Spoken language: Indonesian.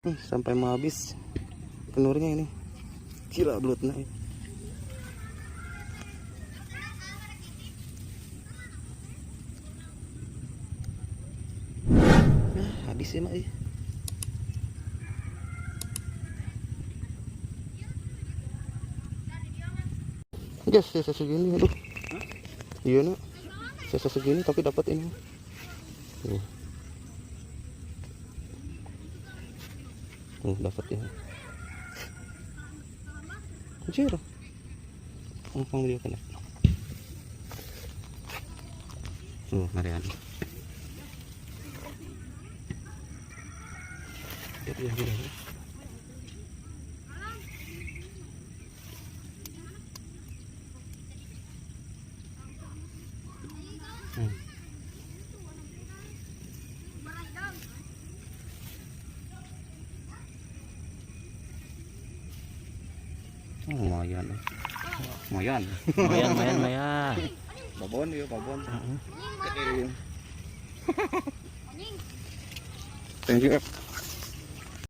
Sampai mau habis penurnya ini. Gila belutnya. Nah, habis ya, Mak. Yes, sisa segini, aduh. Iya, Nak. Sisa segini tapi dapat ini. Dapat ya. Anjir. Umpang dia kena. Marian. Ya. Lumayan. Babon dia, babon. Thank you.